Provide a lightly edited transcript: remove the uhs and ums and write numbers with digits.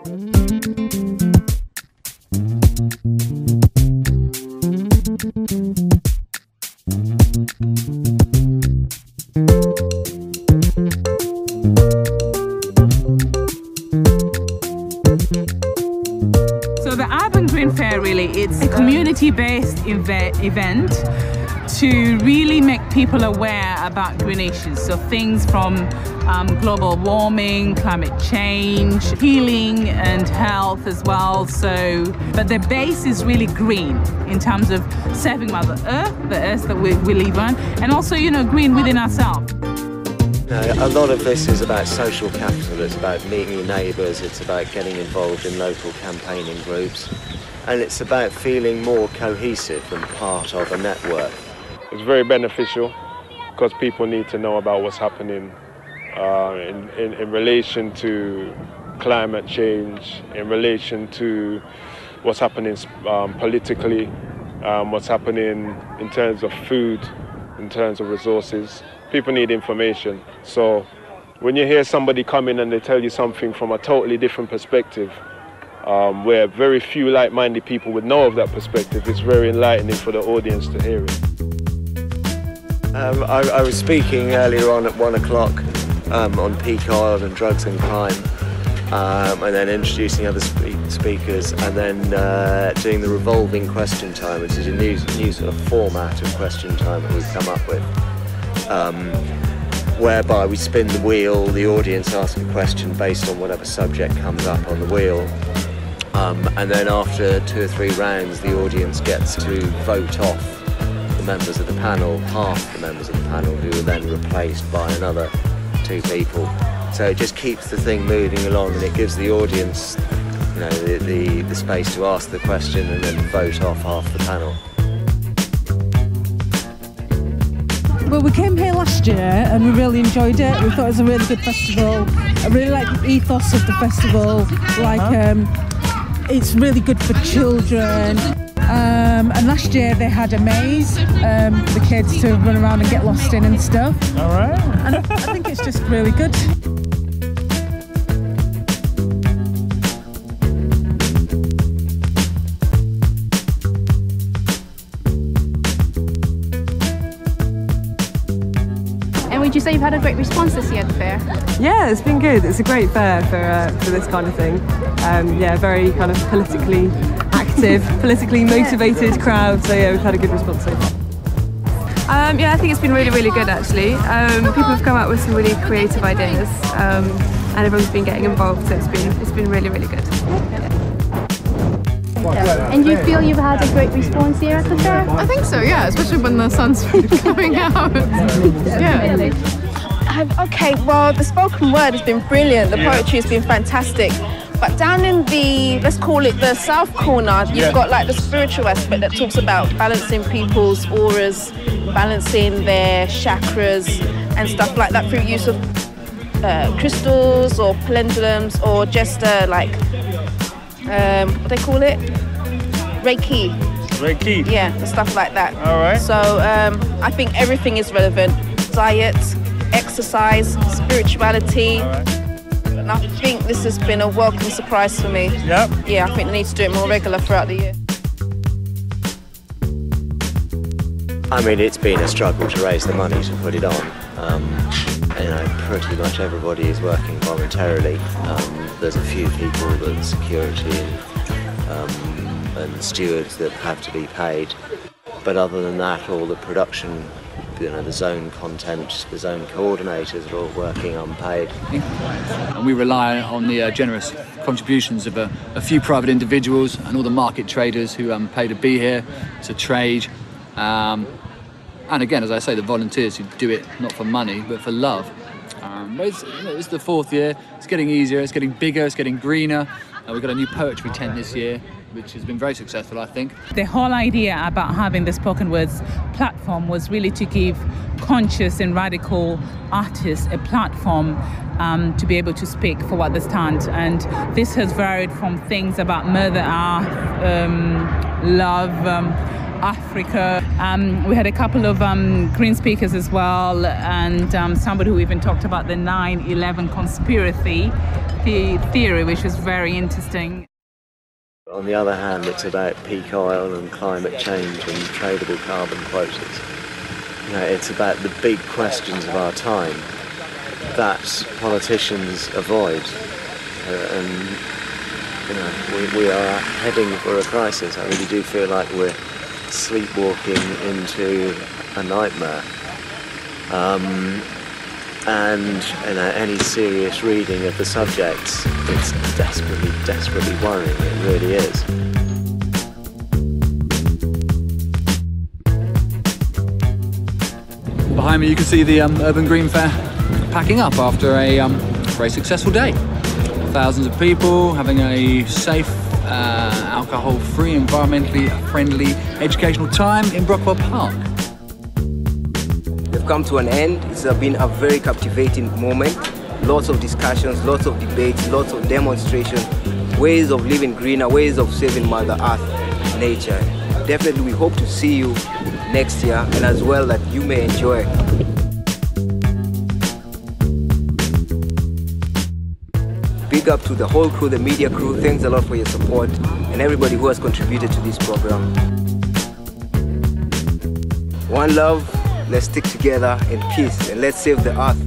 So the Urban Green Fair, really, it's a community-based event to really make people aware about green issues. So things from global warming, climate change, healing and health as well. So, but the base is really green in terms of saving Mother Earth, the earth that we live on, and also, you know, green within ourselves. A lot of this is about social capital. It's about meeting your neighbours, it's about getting involved in local campaigning groups, and it's about feeling more cohesive and part of a network. It's very beneficial because people need to know about what's happening in relation to climate change, in relation to what's happening politically, what's happening in terms of food, in terms of resources. People need information. So when you hear somebody come in and they tell you something from a totally different perspective, where very few like-minded people would know of that perspective, it's very enlightening for the audience to hear it. I was speaking earlier on at 1 o'clock on peak oil and drugs and crime, and then introducing other speakers, and then doing the revolving question time, which is a new sort of format of question time that we've come up with, whereby we spin the wheel, the audience asks a question based on whatever subject comes up on the wheel, and then after 2 or 3 rounds the audience gets to vote off the members of the panel, half the members of the panel, who are then replaced by another 2 people. So it just keeps the thing moving along, and it gives the audience, you know, the space to ask the question and then vote off half the panel. Well, we came here last year and we really enjoyed it. We thought it was a really good festival. I really like the ethos of the festival. It's really good for children. And last year they had a maze for the kids to run around and get lost in and stuff. All right. And I think it's just really good. And would you say you've had a great response this year at the fair? Yeah, it's been good. It's a great fair for this kind of thing. Yeah, very kind of politically active, politically motivated crowd. So yeah, we've had a good response so far. Yeah, I think it's been really, really good actually. People have come up with some really creative ideas, and everyone's been getting involved. So it's been really, really good. Yeah. And you feel you've had a great response here at the fair? I think so, yeah, especially when the sun's coming out. Yeah. Really? Okay, well, the spoken word has been brilliant. The poetry has been fantastic. But down in the, let's call it the south corner, you've got like the spiritual aspect that talks about balancing people's auras, balancing their chakras and stuff like that through use of crystals or pendulums or just like, what do they call it? Reiki. Reiki? Yeah, and stuff like that. All right. So I think everything is relevant. Diet, exercise, spirituality. All right. And I think this has been a welcome surprise for me. Yep. Yeah, I think they need to do it more regular throughout the year. I mean, it's been a struggle to raise the money to put it on. You know, pretty much everybody is working voluntarily. There's a few people that security and stewards that have to be paid. But other than that, all the production, you know, the zone content, the zone coordinators are all working unpaid. And we rely on the generous contributions of a few private individuals and all the market traders who pay to be here, to trade. And again, as I say, the volunteers who do it not for money, but for love. But it's the 4th year, it's getting easier, it's getting bigger, it's getting greener. We've got a new poetry tent this year, which has been very successful, I think. The whole idea about having the spoken words platform was really to give conscious and radical artists a platform to be able to speak for what they stand. And this has varied from things about Mother Earth, love, Africa. We had a couple of green speakers as well, and somebody who even talked about the 9/11 conspiracy theory, which was very interesting. On the other hand, it's about peak oil and climate change and tradable carbon quotas. You know, it's about the big questions of our time that politicians avoid. And you know, we are heading for a crisis. I really do feel like we're sleepwalking into a nightmare. And you know, any serious reading of the subjects, it's desperately, desperately worrying. It really is. Behind me you can see the Urban Green Fair packing up after a very successful day. Thousands of people having a safe, alcohol-free, environmentally friendly educational time in Brockwell Park. We've come to an end. It's been a very captivating moment. Lots of discussions, lots of debates, lots of demonstrations, ways of living greener, ways of saving Mother Earth, nature. Definitely we hope to see you next year, and as well that you may enjoy. Big up to the whole crew, the media crew. Thanks a lot for your support and everybody who has contributed to this program. One love, let's stick together in peace and let's save the earth.